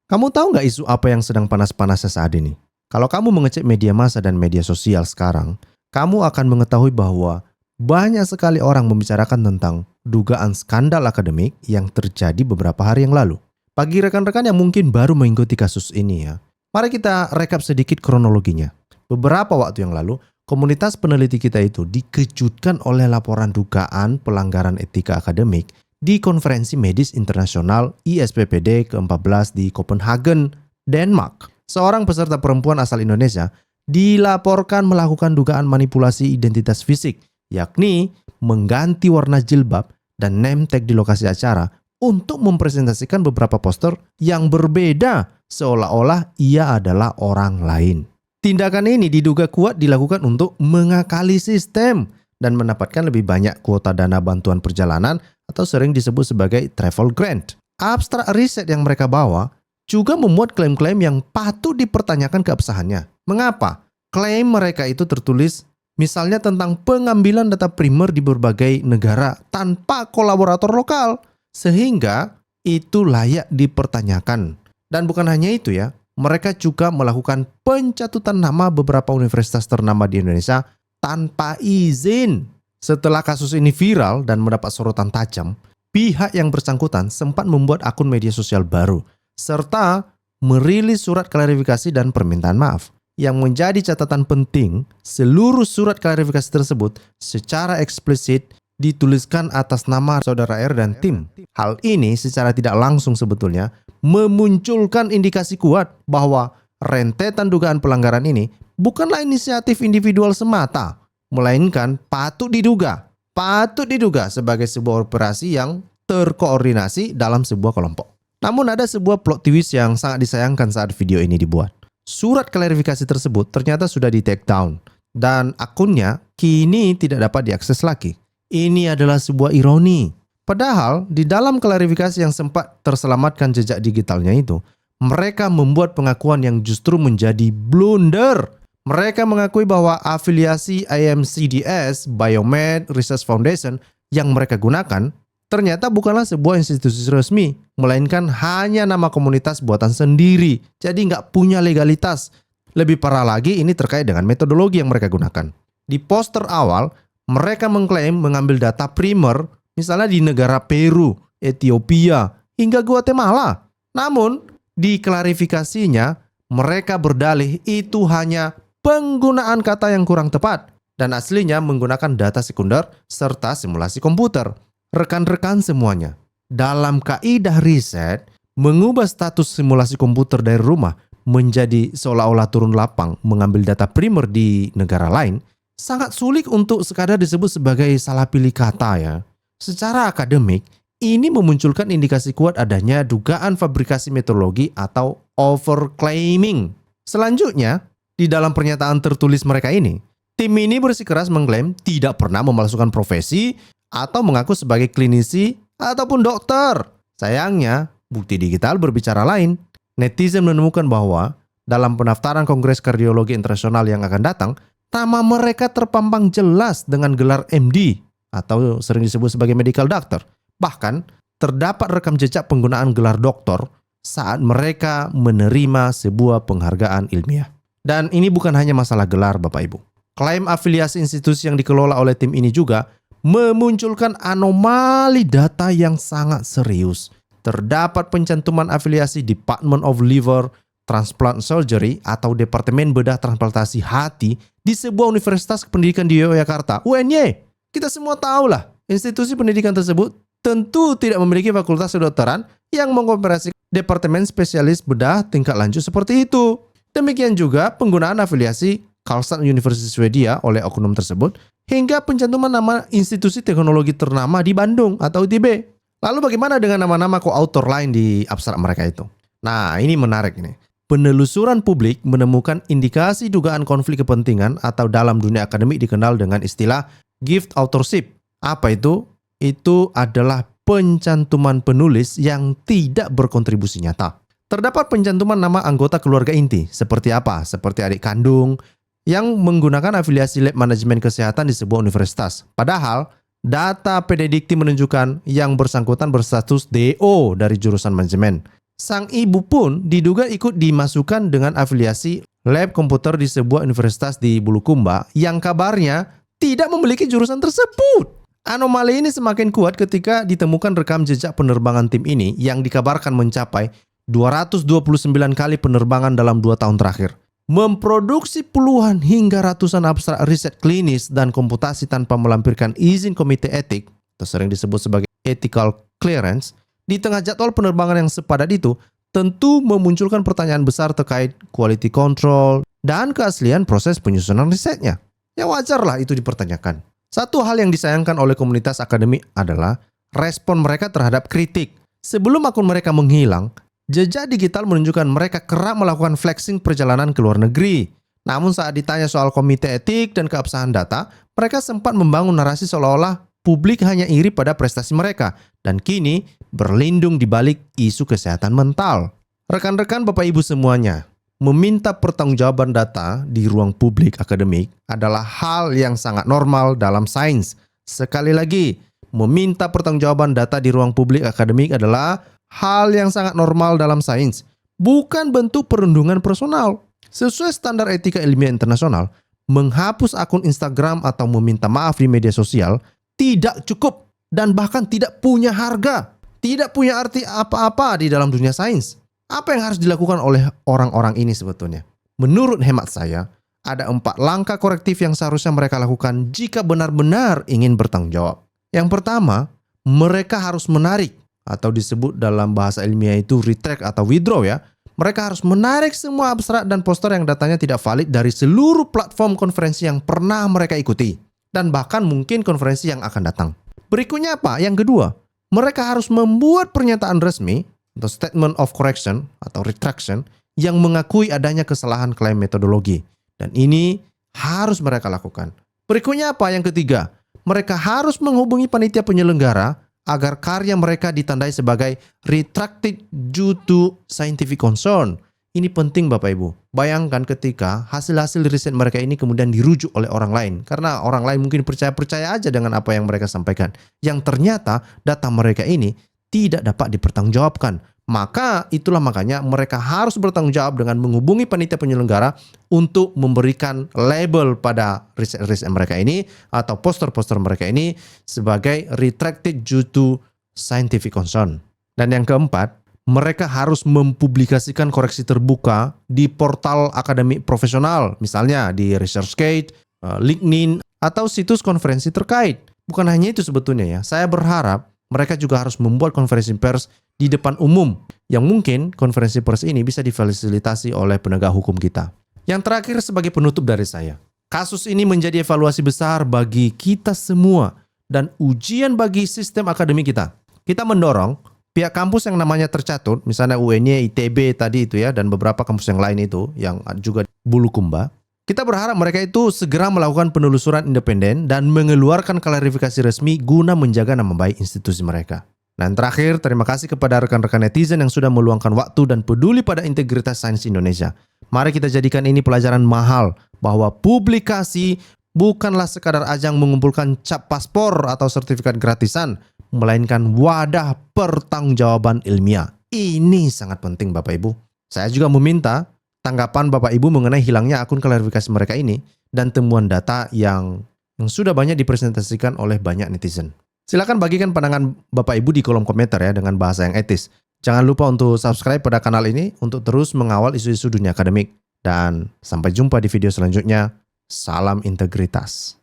Kamu tahu nggak isu apa yang sedang panas-panasnya saat ini? Kalau kamu mengecek media massa dan media sosial sekarang, kamu akan mengetahui bahwa banyak sekali orang membicarakan tentang dugaan skandal akademik yang terjadi beberapa hari yang lalu. Bagi rekan-rekan yang mungkin baru mengikuti kasus ini ya, mari kita rekap sedikit kronologinya. Beberapa waktu yang lalu, komunitas peneliti kita itu dikejutkan oleh laporan dugaan pelanggaran etika akademik di Konferensi Medis Internasional ISPPD ke-14 di Copenhagen, Denmark. Seorang peserta perempuan asal Indonesia dilaporkan melakukan dugaan manipulasi identitas fisik, yakni mengganti warna jilbab dan name tag di lokasi acara untuk mempresentasikan beberapa poster yang berbeda seolah-olah ia adalah orang lain. Tindakan ini diduga kuat dilakukan untuk mengakali sistem dan mendapatkan lebih banyak kuota dana bantuan perjalanan atau sering disebut sebagai travel grant. Abstrak riset yang mereka bawa juga memuat klaim-klaim yang patut dipertanyakan keabsahannya. Mengapa? Klaim mereka itu tertulis misalnya tentang pengambilan data primer di berbagai negara tanpa kolaborator lokal, sehingga itu layak dipertanyakan. Dan bukan hanya itu ya, mereka juga melakukan pencatutan nama beberapa universitas ternama di Indonesia tanpa izin. Setelah kasus ini viral dan mendapat sorotan tajam, pihak yang bersangkutan sempat membuat akun media sosial baru, serta merilis surat klarifikasi dan permintaan maaf. Yang menjadi catatan penting, seluruh surat klarifikasi tersebut secara eksplisit dituliskan atas nama saudara R dan tim. Hal ini secara tidak langsung sebetulnya memunculkan indikasi kuat bahwa rentetan dugaan pelanggaran ini bukanlah inisiatif individual semata, melainkan patut diduga sebagai sebuah operasi yang terkoordinasi dalam sebuah kelompok. Namun ada sebuah plot twist yang sangat disayangkan saat video ini dibuat. Surat klarifikasi tersebut ternyata sudah di take down dan akunnya kini tidak dapat diakses lagi. Ini adalah sebuah ironi. Padahal di dalam klarifikasi yang sempat terselamatkan jejak digitalnya itu, mereka membuat pengakuan yang justru menjadi blunder. Mereka mengakui bahwa afiliasi IMCDS Biomed Research Foundation yang mereka gunakan ternyata bukanlah sebuah institusi resmi, melainkan hanya nama komunitas buatan sendiri. Jadi nggak punya legalitas. Lebih parah lagi, ini terkait dengan metodologi yang mereka gunakan. Di poster awal, mereka mengklaim mengambil data primer, misalnya di negara Peru, Ethiopia, hingga Guatemala. Namun, di klarifikasinya, mereka berdalih itu hanya penggunaan kata yang kurang tepat dan aslinya menggunakan data sekunder serta simulasi komputer. Rekan-rekan semuanya, dalam kaidah riset, mengubah status simulasi komputer dari rumah menjadi seolah-olah turun lapang mengambil data primer di negara lain, sangat sulit untuk sekadar disebut sebagai salah pilih kata ya. Secara akademik, ini memunculkan indikasi kuat adanya dugaan fabrikasi metodologi atau overclaiming. Selanjutnya, di dalam pernyataan tertulis mereka ini, tim ini bersikeras mengklaim tidak pernah memalsukan profesi atau mengaku sebagai klinisi ataupun dokter. Sayangnya, bukti digital berbicara lain. Netizen menemukan bahwa dalam pendaftaran Kongres Kardiologi Internasional yang akan datang, nama mereka terpampang jelas dengan gelar MD atau sering disebut sebagai medical doctor. Bahkan, terdapat rekam jejak penggunaan gelar doktor saat mereka menerima sebuah penghargaan ilmiah. Dan ini bukan hanya masalah gelar, Bapak Ibu. Klaim afiliasi institusi yang dikelola oleh tim ini juga memunculkan anomali data yang sangat serius. Terdapat pencantuman afiliasi Department of Liver Transplant Surgery atau Departemen Bedah Transplantasi Hati di sebuah universitas pendidikan di Yogyakarta, UNY. Kita semua tahulah, institusi pendidikan tersebut tentu tidak memiliki fakultas kedokteran yang mengoperasikan departemen spesialis bedah tingkat lanjut seperti itu. Demikian juga penggunaan afiliasi Karlstad University Swedia oleh oknum tersebut, hingga pencantuman nama institusi teknologi ternama di Bandung atau ITB. Lalu bagaimana dengan nama-nama koautor lain di abstrak mereka itu? Nah, ini menarik nih. Penelusuran publik menemukan indikasi dugaan konflik kepentingan atau dalam dunia akademik dikenal dengan istilah gift authorship. Apa itu? Itu adalah pencantuman penulis yang tidak berkontribusi nyata. Terdapat pencantuman nama anggota keluarga inti, seperti apa? Seperti adik kandung, yang menggunakan afiliasi lab manajemen kesehatan di sebuah universitas. Padahal, data PDDikti menunjukkan yang bersangkutan berstatus DO dari jurusan manajemen. Sang ibu pun diduga ikut dimasukkan dengan afiliasi lab komputer di sebuah universitas di Bulukumba yang kabarnya tidak memiliki jurusan tersebut. Anomali ini semakin kuat ketika ditemukan rekam jejak penerbangan tim ini yang dikabarkan mencapai 229 kali penerbangan dalam 2 tahun terakhir. Memproduksi puluhan hingga ratusan abstrak riset klinis dan komputasi tanpa melampirkan izin komite etik, atau sering disebut sebagai ethical clearance, di tengah jadwal penerbangan yang sepadat itu, tentu memunculkan pertanyaan besar terkait quality control dan keaslian proses penyusunan risetnya. Ya wajarlah itu dipertanyakan. Satu hal yang disayangkan oleh komunitas akademik adalah respon mereka terhadap kritik. Sebelum akun mereka menghilang, jejak digital menunjukkan mereka kerap melakukan flexing perjalanan ke luar negeri. Namun saat ditanya soal komite etik dan keabsahan data, mereka sempat membangun narasi seolah-olah publik hanya iri pada prestasi mereka dan kini berlindung di balik isu kesehatan mental. Rekan-rekan Bapak Ibu semuanya, meminta pertanggungjawaban data di ruang publik akademik adalah hal yang sangat normal dalam sains. Sekali lagi, meminta pertanggungjawaban data di ruang publik akademik adalah hal yang sangat normal dalam sains, bukan bentuk perundungan personal. Sesuai standar etika ilmiah internasional, menghapus akun Instagram atau meminta maaf di media sosial tidak cukup dan bahkan tidak punya harga, tidak punya arti apa-apa di dalam dunia sains. Apa yang harus dilakukan oleh orang-orang ini sebetulnya? Menurut hemat saya, ada 4 langkah korektif yang seharusnya mereka lakukan jika benar-benar ingin bertanggung jawab. Yang pertama, mereka harus menarik, atau disebut dalam bahasa ilmiah itu retract atau withdraw ya. Mereka harus menarik semua abstrak dan poster yang datanya tidak valid dari seluruh platform konferensi yang pernah mereka ikuti. Dan bahkan mungkin konferensi yang akan datang. Berikutnya apa? Yang kedua, mereka harus membuat pernyataan resmi atau statement of correction atau retraction yang mengakui adanya kesalahan klaim metodologi. Dan ini harus mereka lakukan. Berikutnya apa? Yang ketiga, mereka harus menghubungi panitia penyelenggara agar karya mereka ditandai sebagai retracted due to scientific concern. Ini penting Bapak Ibu. Bayangkan ketika hasil-hasil riset mereka ini kemudian dirujuk oleh orang lain. Karena orang lain mungkin percaya-percaya aja dengan apa yang mereka sampaikan. Yang ternyata data mereka ini tidak dapat dipertanggungjawabkan. Maka itulah makanya mereka harus bertanggung jawab dengan menghubungi panitia penyelenggara untuk memberikan label pada riset-riset mereka ini atau poster-poster mereka ini sebagai retracted due to scientific concern. Dan yang keempat, mereka harus mempublikasikan koreksi terbuka di portal akademik profesional, misalnya di ResearchGate, LinkedIn, atau situs konferensi terkait. Bukan hanya itu sebetulnya ya, saya berharap mereka juga harus membuat konferensi pers di depan umum, yang mungkin konferensi pers ini bisa difasilitasi oleh penegak hukum kita. Yang terakhir sebagai penutup dari saya, kasus ini menjadi evaluasi besar bagi kita semua dan ujian bagi sistem akademik kita. Kita mendorong pihak kampus yang namanya tercatut, misalnya UNY, ITB tadi itu ya, dan beberapa kampus yang lain itu, yang juga Bulukumba. Kita berharap mereka itu segera melakukan penelusuran independen dan mengeluarkan klarifikasi resmi guna menjaga nama baik institusi mereka. Dan terakhir, terima kasih kepada rekan-rekan netizen yang sudah meluangkan waktu dan peduli pada integritas sains Indonesia. Mari kita jadikan ini pelajaran mahal bahwa publikasi bukanlah sekadar ajang mengumpulkan cap paspor atau sertifikat gratisan, melainkan wadah pertanggungjawaban ilmiah. Ini sangat penting Bapak Ibu. Saya juga meminta tanggapan Bapak Ibu mengenai hilangnya akun klarifikasi mereka ini dan temuan data yang sudah banyak dipresentasikan oleh banyak netizen. Silakan bagikan pandangan Bapak Ibu di kolom komentar ya dengan bahasa yang etis. Jangan lupa untuk subscribe pada kanal ini untuk terus mengawal isu-isu dunia akademik. Dan sampai jumpa di video selanjutnya. Salam integritas.